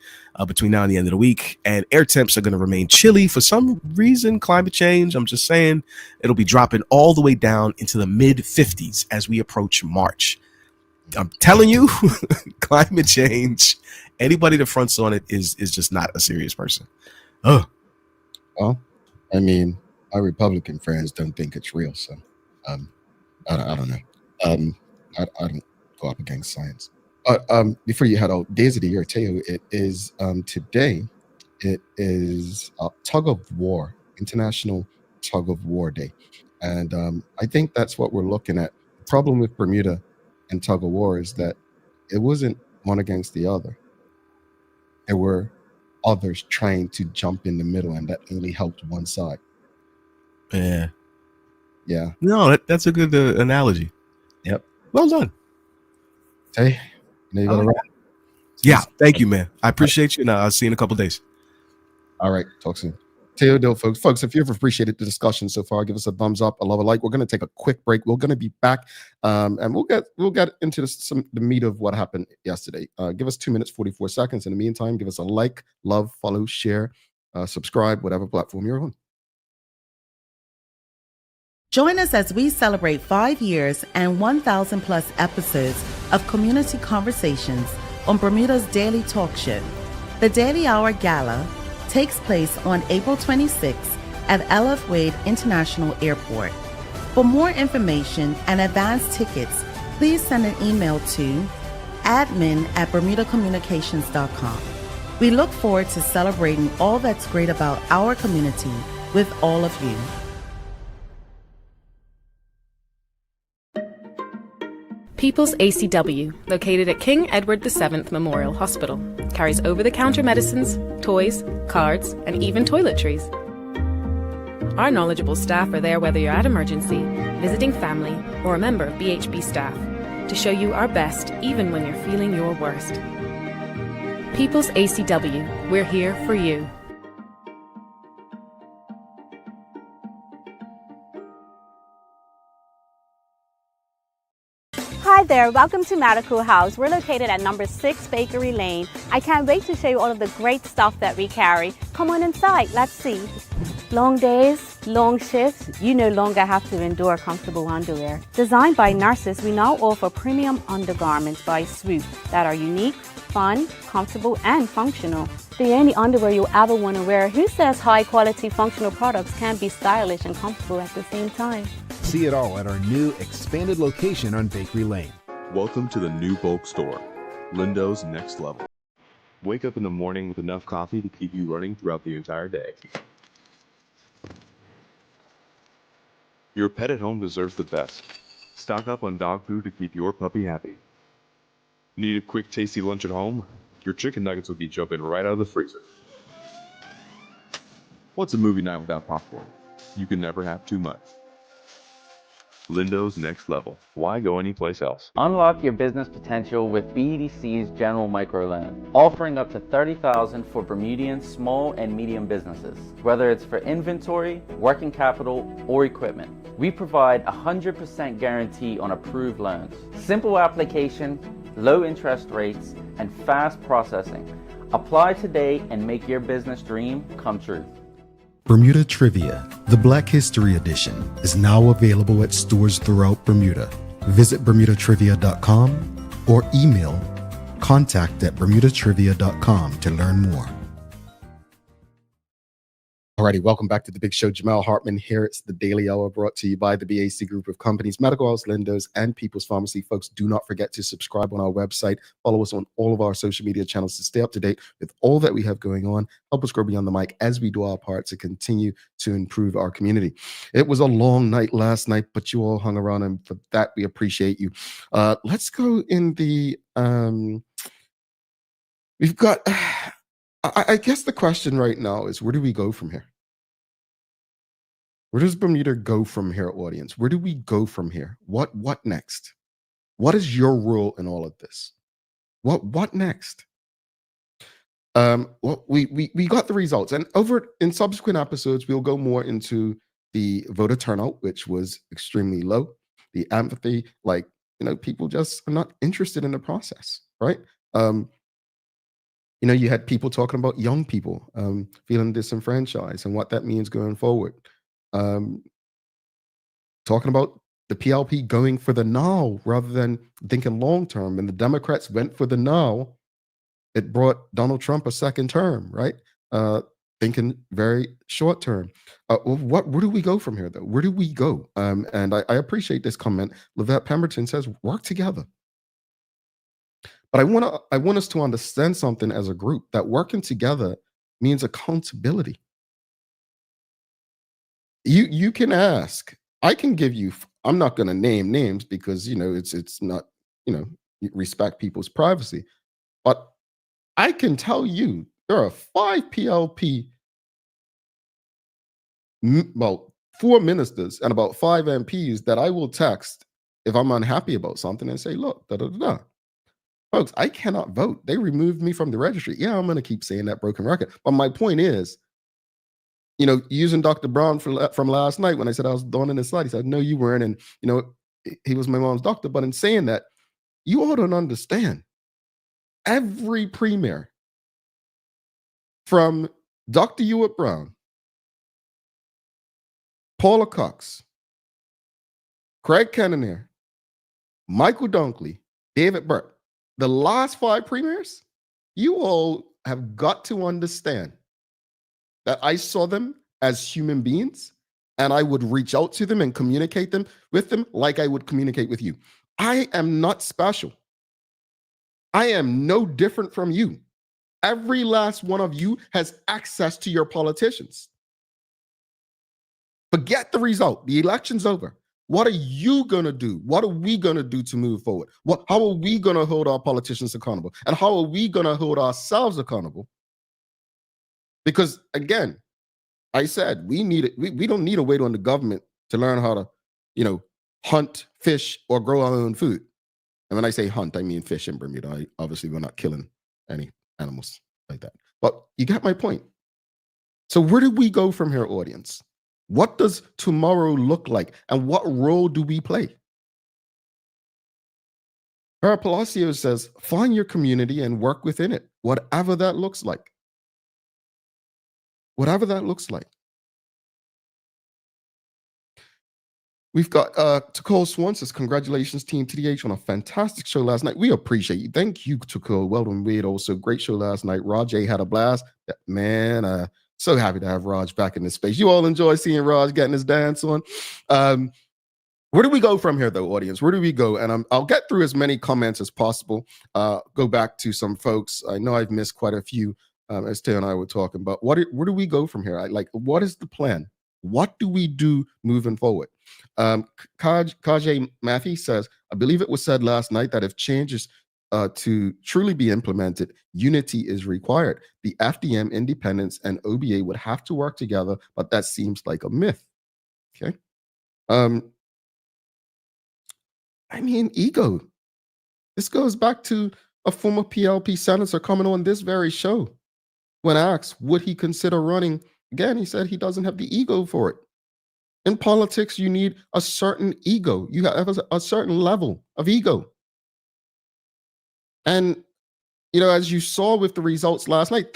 between now and the end of the week. And air temps are going to remain chilly for some reason. Climate change, I'm just saying, it'll be dropping all the way down into the mid-50s as we approach March. I'm telling you, climate change, anybody that fronts on it is just not a serious person. Oh. Well, I mean, our Republican friends don't think it's real, so I don't know. I don't go up against science. But before you head out, days of the year, Teo, it is today. It is tug of war, International Tug of War Day, and I think that's what we're looking at. The problem with Bermuda and tug of war is that it wasn't one against the other. There were others trying to jump in the middle, and that only helped one side. Yeah. No, that's a good analogy. Yep. Well done. Hey, you got yeah. Thank you, man. I appreciate you. And I'll see you in a couple of days. All right. Talk soon. Teo, folks, if you've appreciated the discussion so far, give us a thumbs up, a love, a like. We're going to take a quick break. We're going to be back, and we'll get into the meat of what happened yesterday. Give us 2 minutes 44 seconds. In the meantime, give us a like, love, follow, share, subscribe, whatever platform you're on. Join us as we celebrate 5 years and 1,000 plus episodes of community conversations on Bermuda's daily talk show. The Daily Hour Gala takes place on April 26th at LF Wade International Airport. For more information and advance tickets, please send an email to admin@bermudacommunications.com. We look forward to celebrating all that's great about our community with all of you. People's ACW, located at King Edward VII Memorial Hospital, carries over-the-counter medicines, toys, cards, and even toiletries. Our knowledgeable staff are there whether you're at emergency, visiting family, or a member of BHB staff, to show you our best even when you're feeling your worst. People's ACW, we're here for you. Hi there, welcome to Medical House. We're located at number 6 Bakery Lane. I can't wait to show you all of the great stuff that we carry. Come on inside, let's see. Long days, long shifts, you no longer have to endure comfortable underwear. Designed by nurses, we now offer premium undergarments by Swoop that are unique, fun, comfortable, and functional. The only underwear you'll ever want to wear. Who says high quality functional products can be stylish and comfortable at the same time? See it all at our new expanded location on Bakery Lane. Welcome to the new bulk store, Lindo's Next Level. Wake up in the morning with enough coffee to keep you running throughout the entire day. Your pet at home deserves the best. Stock up on dog food to keep your puppy happy. Need a quick tasty lunch at home? Your chicken nuggets will be jumping right out of the freezer. What's a movie night without popcorn? You can never have too much. Lindo's Next Level. Why go anyplace else? Unlock your business potential with BDC's General Microloan, offering up to $30,000 for Bermudian small and medium businesses. Whether it's for inventory, working capital, or equipment, we provide 100% guarantee on approved loans. Simple application, low interest rates, and fast processing. Apply today and make your business dream come true. Bermuda Trivia, the Black History Edition, is now available at stores throughout Bermuda. Visit bermudatrivia.com or email contact@bermudatrivia.com to learn more. Alrighty, welcome back to the Big Show. Jamal Hartman here. It's the Daily Hour brought to you by the BAC Group of Companies, Medical House, Lindo's, and People's Pharmacy. Folks, do not forget to subscribe on our website. Follow us on all of our social media channels to stay up to date with all that we have going on. Help us grow beyond the mic as we do our part to continue to improve our community. It was a long night last night, but you all hung around, and for that, we appreciate you. Let's go in the... we've got... I guess the question right now is, where do we go from here? Where does Bermuda go from here, audience? Where do we go from here? What next? What is your role in all of this? What next? Well, we got the results, and over in subsequent episodes, we'll go more into the voter turnout, which was extremely low. The empathy, like, people just are not interested in the process, right? You had people talking about young people feeling disenfranchised and what that means going forward. Talking about the PLP going for the now rather than thinking long term, and the Democrats went for the now. It brought Donald Trump a second term, right? Thinking very short term. Where do we go from here, though? Where do we go? And I appreciate this comment. Levette Pemberton says, work together. But I want us to understand something as a group, that working together means accountability. You can ask. I can give you. I'm not going to name names because it's not, respect people's privacy. But I can tell you there are 5 PLP, 4 ministers and about 5 MPs that I will text if I'm unhappy about something and say, look, da da da da. Folks, I cannot vote. They removed me from the registry. Yeah, I'm going to keep saying that broken record. But my point is, using Dr. Brown from last night when I said I was dawn in his slide, he said, no, you weren't. And, he was my mom's doctor. But in saying that, you all don't understand. Every premier from Dr. Ewart Brown, Paula Cox, Craig Kenneneer, Michael Dunkley, David Burke, the last 5 premiers, you all have got to understand that I saw them as human beings, and I would reach out to them and communicate with them like I would communicate with you. I am not special. I am no different from you. Every last one of you has access to your politicians. Forget the result. The election's over. What are you going to do? What are we going to do to move forward? How are we going to hold our politicians accountable? And how are we going to hold ourselves accountable? Because again, I said we don't need to wait on the government to learn how to, hunt, fish, or grow our own food. And when I say hunt, I mean fish in Bermuda. Obviously, we're not killing any animals like that. But you get my point. So where do we go from here, audience? What does tomorrow look like? And what role do we play? Her Palacio says, find your community and work within it, whatever that looks like. Whatever that looks like. We've got Takole Swan says, congratulations, Team TDH, on a fantastic show last night. We appreciate you. Thank you, Takole. Well done, Wade. Also, great show last night. Raj had a blast. Man, so happy to have Raj back in this space. You all enjoy seeing Raj getting his dance on. Where do we go from here, though, audience? Where do we go? And I'll get through as many comments as possible. Go back to some folks. I know I've missed quite a few as Tay and I were talking, but where do we go from here? What is the plan? What do we do moving forward? Kajay Matthew says, I believe it was said last night that if changes to truly be implemented, unity is required. The FDM, independence, and OBA would have to work together, but that seems like a myth. Okay. Ego. This goes back to a former PLP senator coming on this very show. When asked, would he consider running? Again, he said he doesn't have the ego for it. In politics, you need a certain ego. You have a certain level of ego. And, as you saw with the results last night,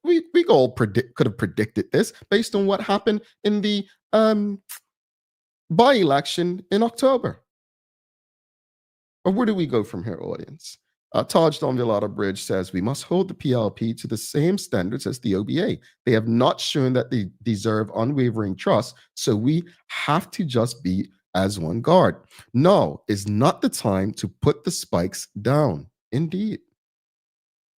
we all could have predicted this based on what happened in the by-election in October. But where do we go from here, audience? Taj Donvillada Bridge says, we must hold the PLP to the same standards as the OBA. They have not shown that they deserve unwavering trust, so we have to just be as one guard. No, is not the time to put the spikes down. Indeed.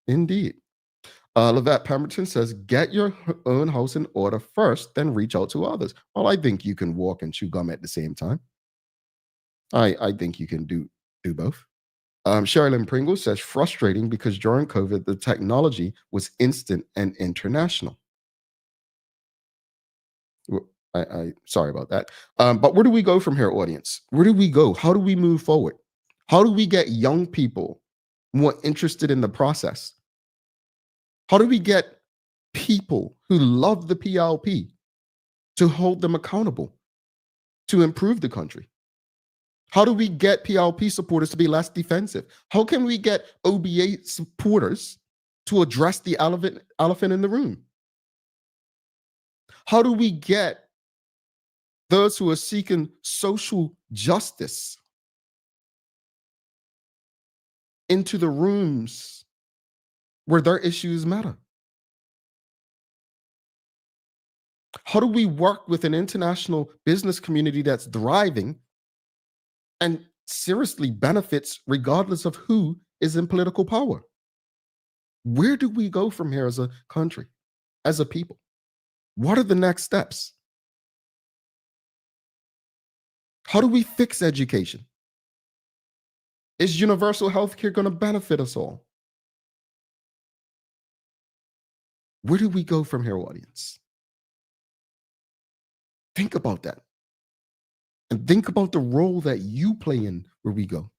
Levette Pemberton says, get your own house in order first, then reach out to others. Well, I think you can walk and chew gum at the same time. I think you can do both. Sherilyn Pringle says, frustrating because during COVID, the technology was instant and international. I sorry about that. But where do we go from here, audience? Where do we go? How do we move forward? How do we get young people more interested in the process? How do we get people who love the PLP to hold them accountable to improve the country? How do we get PLP supporters to be less defensive? How can we get OBA supporters to address the elephant in the room? How do we get those who are seeking social justice into the rooms where their issues matter? How do we work with an international business community that's thriving and seriously benefits regardless of who is in political power? Where do we go from here as a country, as a people? What are the next steps? How do we fix education? Is universal health care going to benefit us all? Where do we go from here, audience? Think about that. And think about the role that you play in where we go.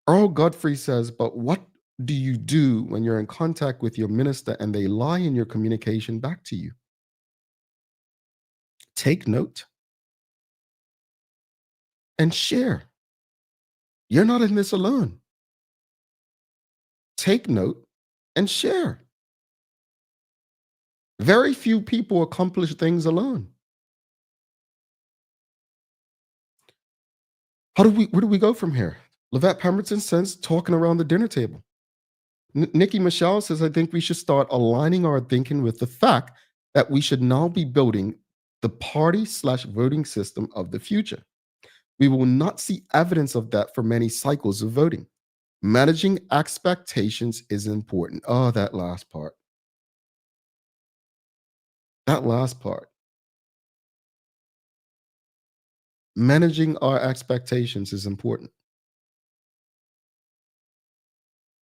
Earl Godfrey says, but what do you do when you're in contact with your minister and they lie in your communication back to you? Take note and share. You're not in this alone. Take note and share. Very few people accomplish things alone. Where do we go from here? Levette Pemberton says, talking around the dinner table. Nikki Michelle says, I think we should start aligning our thinking with the fact that we should now be building the party/voting system of the future. We will not see evidence of that for many cycles of voting. Managing expectations is important. Oh, that last part. That last part. Managing our expectations is important.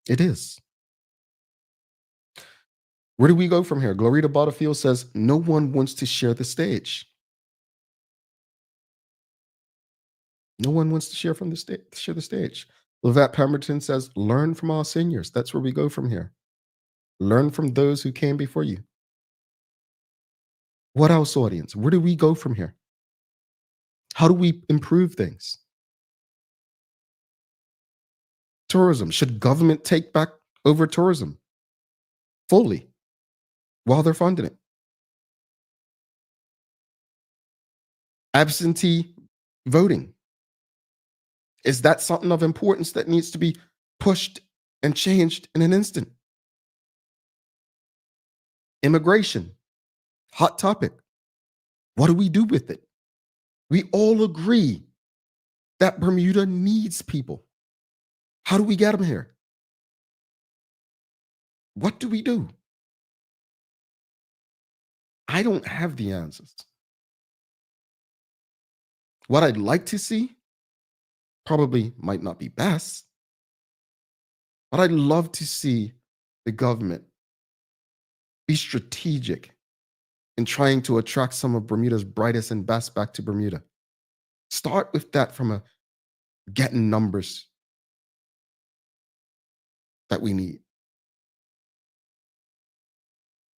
It is. Where do we go from here? Glorita Butterfield says, no one wants to share the stage. No one wants to share the stage. Levette Pemberton says, learn from our seniors. That's where we go from here. Learn from those who came before you. What else, audience? Where do we go from here? How do we improve things? Tourism. Should government take back over tourism fully while they're funding it? Absentee voting. Is that something of importance that needs to be pushed and changed in an instant? Immigration. Hot topic. What do we do with it? We all agree that Bermuda needs people. How do we get them here? What do we do? I don't have the answers. What I'd like to see probably might not be best, but I'd love to see the government be strategic in trying to attract some of Bermuda's brightest and best back to Bermuda. Start with that from a getting numbers that we need.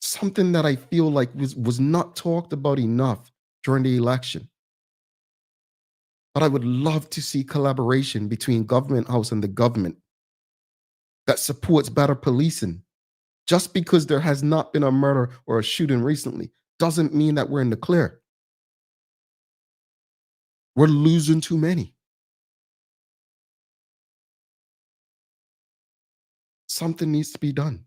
Something that I feel like was not talked about enough during the election. But I would love to see collaboration between Government House and the government that supports better policing. Just because there has not been a murder or a shooting recently doesn't mean that we're in the clear. We're losing too many. Something needs to be done.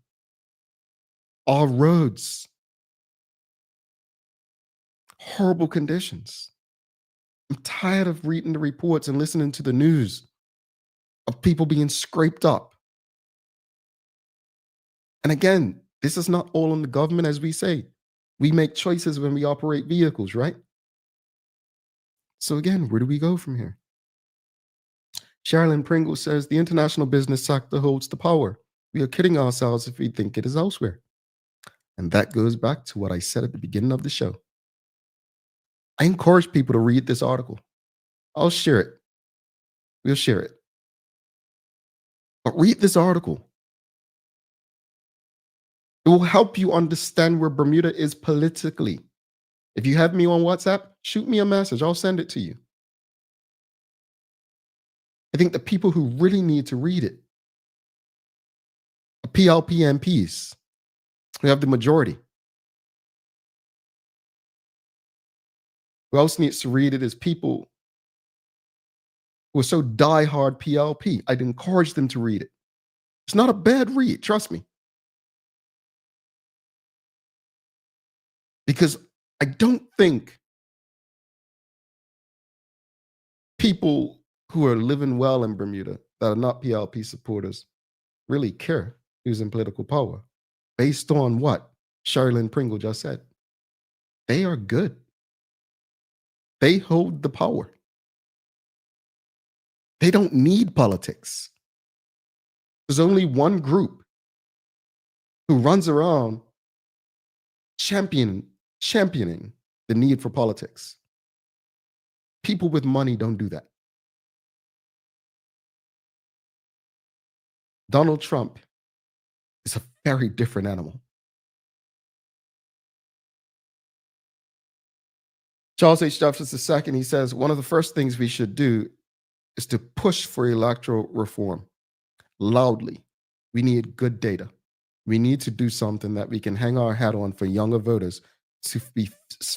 Our roads, horrible conditions. I'm tired of reading the reports and listening to the news of people being scraped up. And again, this is not all on the government, as we say. We make choices when we operate vehicles, right? So again, where do we go from here? Sherilyn Pringle says, the international business sector holds the power. We are kidding ourselves if we think it is elsewhere. And that goes back to what I said at the beginning of the show. I encourage people to read this article. I'll share it. We'll share it. But read this article. It will help you understand where Bermuda is politically. If you have me on WhatsApp, shoot me a message. I'll send it to you. I think the people who really need to read it are PLP MPs who have the majority. Who else needs to read it is people who are so diehard PLP. I'd encourage them to read it. It's not a bad read, trust me. Because I don't think people who are living well in Bermuda that are not PLP supporters really care who's in political power based on what Sherilyn Pringle just said. They are good. They hold the power. They don't need politics. There's only one group who runs around championing the need for politics. People with money don't do that. Donald Trump is a very different animal. Charles H. Jefferson II, he says, one of the first things we should do is to push for electoral reform loudly. We need good data. We need to do something that we can hang our hat on for younger voters to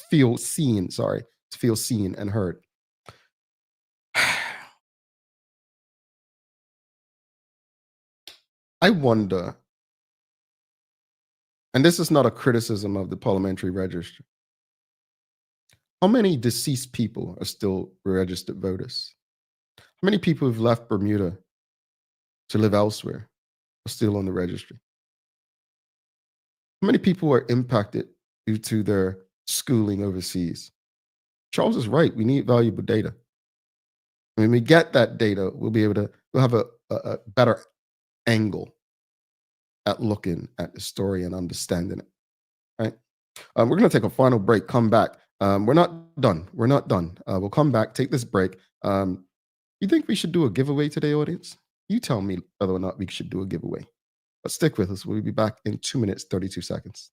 feel seen and heard. I wonder, and this is not a criticism of the parliamentary register, how many deceased people are still registered voters? How many people who've left Bermuda to live elsewhere are still on the registry? How many people are impacted due to their schooling overseas? Charles is right. We need valuable data. When we get that data, we'll have a better angle at looking at the story and understanding it. Right? We're going to take a final break. Come back. We're not done. We'll come back, take this break. You think we should do a giveaway today, audience? You tell me whether or not we should do a giveaway. But stick with us. We'll be back in 2 minutes, 32 seconds.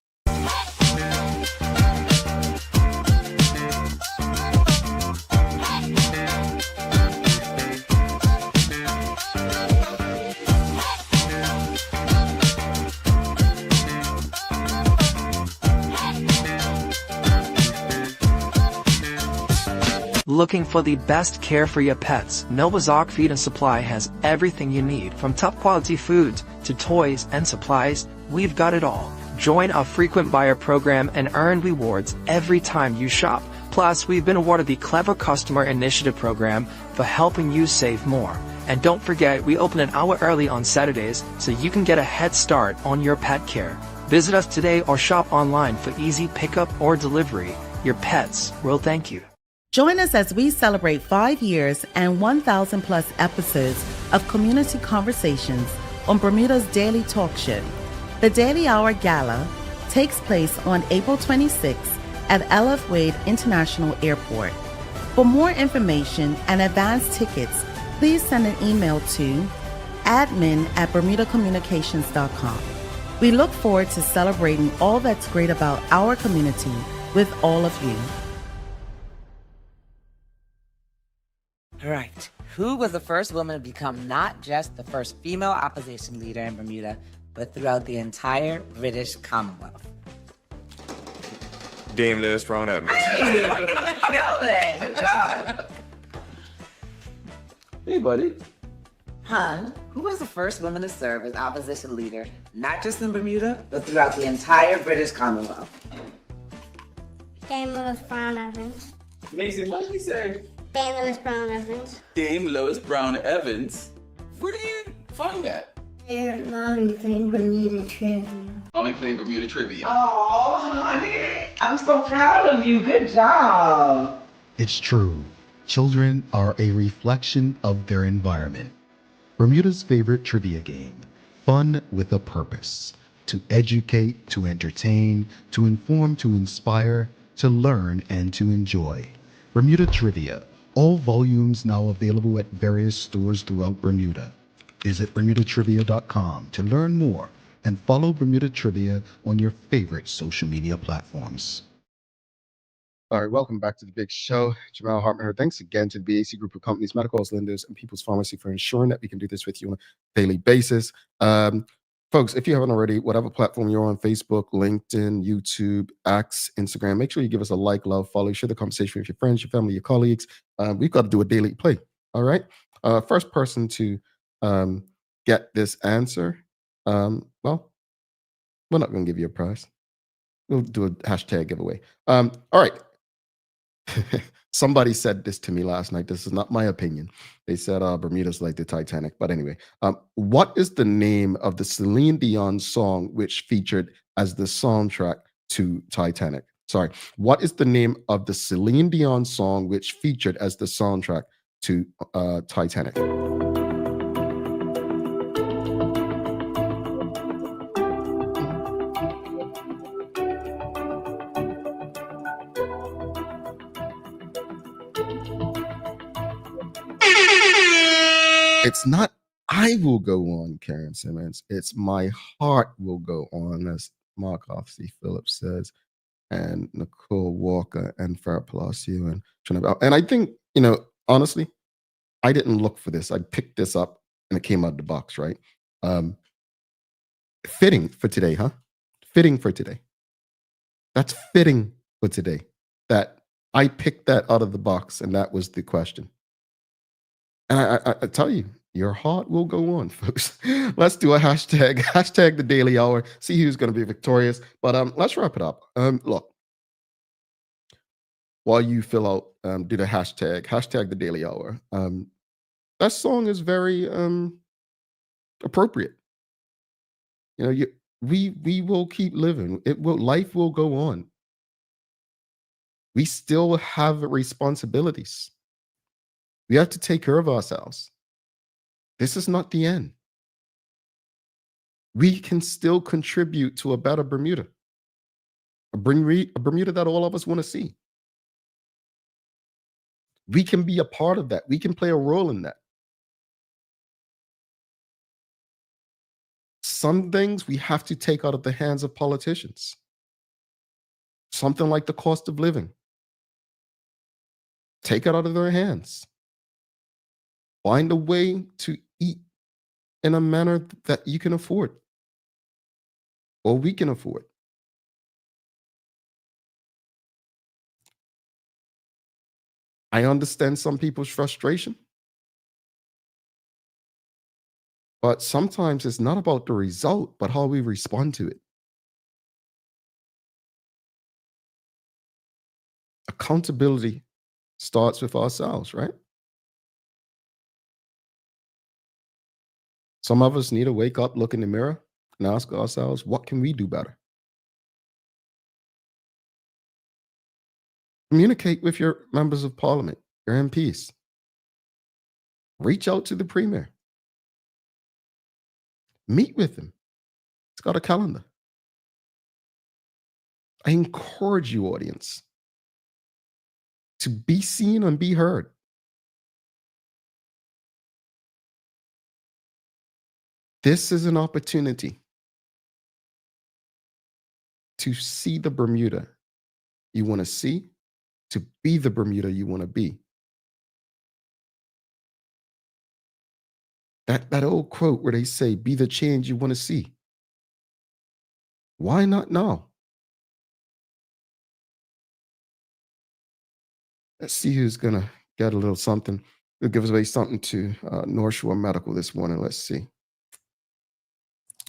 Looking for the best care for your pets? Nova's Ark Feed and Supply has everything you need, from top quality foods to toys and supplies. We've got it all. Join our frequent buyer program and earn rewards every time you shop. Plus, we've been awarded the Clever Customer Initiative program for helping you save more. And don't forget, we open an hour early on Saturdays so you can get a head start on your pet care. Visit us today or shop online for easy pickup or delivery. Your pets will thank you. Join us as we celebrate 5 years and 1,000 plus episodes of community conversations on Bermuda's daily talk show. The Daily Hour Gala takes place on April 26th at LF Wade International Airport. For more information and advance tickets, please send an email to admin@bermudacommunications.com. We look forward to celebrating all that's great about our community with all of you. All right. Who was the first woman to become not just the first female opposition leader in Bermuda, but throughout the entire British Commonwealth? Dame Lewis Brown Evans. Hey, buddy. Hun, who was the first woman to serve as opposition leader, not just in Bermuda, but throughout the entire British Commonwealth? Dame Lewis Brown Evans. Mason, what did you say? Dame Lewis Brown Evans. Dame Lois Brown Evans? Where do you find that? Mommy playing Bermuda Trivia. Mommy playing Bermuda Trivia. Oh, honey. I'm so proud of you. Good job. It's true. Children are a reflection of their environment. Bermuda's favorite trivia game. Fun with a purpose. To educate, to entertain, to inform, to inspire, to learn, and to enjoy. Bermuda Trivia. All volumes now available at various stores throughout Bermuda. Visit BermudaTrivia.com to learn more and follow Bermuda Trivia on your favorite social media platforms. All right, welcome back to the big show. Jamal Hartman here. Thanks again to the BAC Group of Companies, Medical House Lenders, and People's Pharmacy for ensuring that we can do this with you on a daily basis. Folks, if you haven't already, whatever platform you're on, Facebook, LinkedIn, YouTube, X, Instagram, make sure you give us a like, love, follow, share the conversation with your friends, your family, your colleagues. We've got to do a daily play. All right. First person to get this answer, well, we're not going to give you a prize. We'll do a hashtag giveaway. All right. Somebody said this to me last night. This is not my opinion. They said Bermuda's like the Titanic. But anyway, what is the name of the Celine Dion song which featured as the soundtrack to Titanic? Sorry. What is the name of the Celine Dion song which featured as the soundtrack to Titanic? It's not I will go on, Karen Simmons. It's my heart will go on, as Mark C. Phillips says, and Nicole Walker and Farrah Palacio and Trinidad. And I think, honestly, I didn't look for this. I picked this up and it came out of the box, right? Fitting for today, huh? Fitting for today. That's fitting for today. That I picked that out of the box and that was the question. And I tell you, your heart will go on, folks. Let's do a hashtag the daily hour, see who's going to be victorious. But let's wrap it up. Look, while you fill out, do the hashtag the daily hour. That song is very appropriate. We will keep living. Life will go on. We still have responsibilities. We have to take care of ourselves. This is not the end. We can still contribute to a better Bermuda, a Bermuda that all of us want to see. We can be a part of that. We can play a role in that. Some things we have to take out of the hands of politicians. Something like the cost of living. Take it out of their hands. Find a way to eat in a manner that you can afford or we can afford. I understand some people's frustration, but sometimes it's not about the result, but how we respond to it. Accountability starts with ourselves, right? Some of us need to wake up, look in the mirror, and ask ourselves, what can we do better? Communicate with your members of parliament, your MPs. Reach out to the premier. Meet with him. He's got a calendar. I encourage you, audience, to be seen and be heard. This is an opportunity to see the Bermuda you want to see, to be the Bermuda you want to be. That old quote where they say, be the change you want to see. Why not now? Let's see who's going to get a little something. We'll give away something to North Shore Medical this morning. Let's see.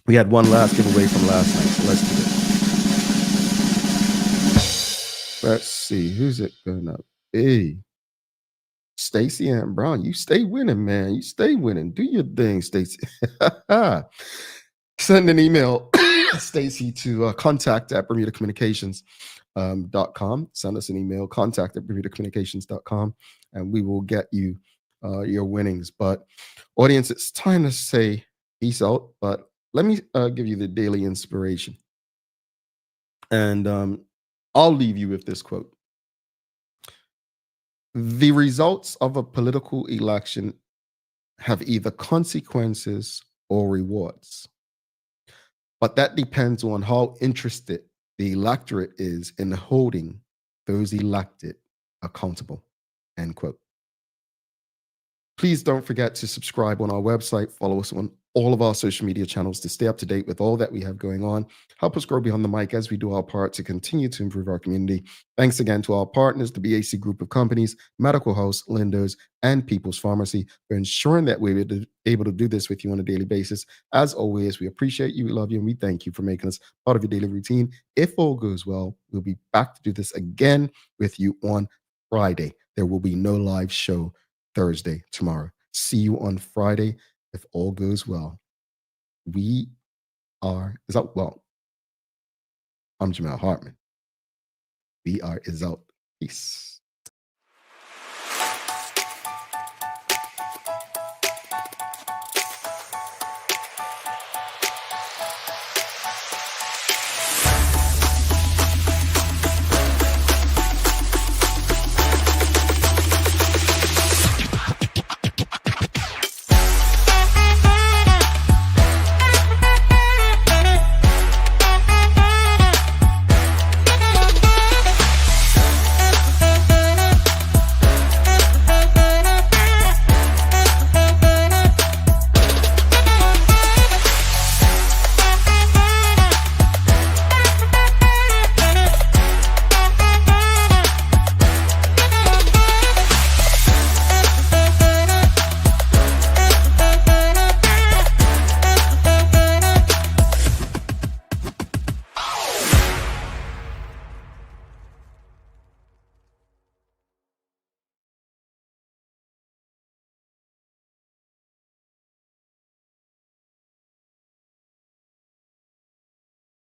We had one last giveaway from last night, so let's do this. Let's see. Who's it going to be? Stacey Ann Brown. You stay winning, man. You stay winning. Do your thing, Stacey. Send an email, Stacey, to contact@BermudaCommunications.com. Send us an email, contact@BermudaCommunications.com, and we will get you your winnings. But audience, it's time to say peace out. But let me give you the daily inspiration. And I'll leave you with this quote. The results of a political election have either consequences or rewards. But that depends on how interested the electorate is in holding those elected accountable. End quote. Please don't forget to subscribe on our website, follow us on all of our social media channels to stay up to date with all that we have going on. Help us grow beyond the mic as we do our part to continue to improve our community. Thanks again to our partners, the BAC Group of Companies, Medical House, Lindo's, and People's Pharmacy for ensuring that we're able to do this with you on a daily basis. As always, we appreciate you, we love you, and we thank you for making us part of your daily routine. If all goes well, we'll be back to do this again with you on Friday. There will be no live show Thursday, tomorrow. See you on Friday if all goes well. I'm Jamal Hartman. We are is out. Peace.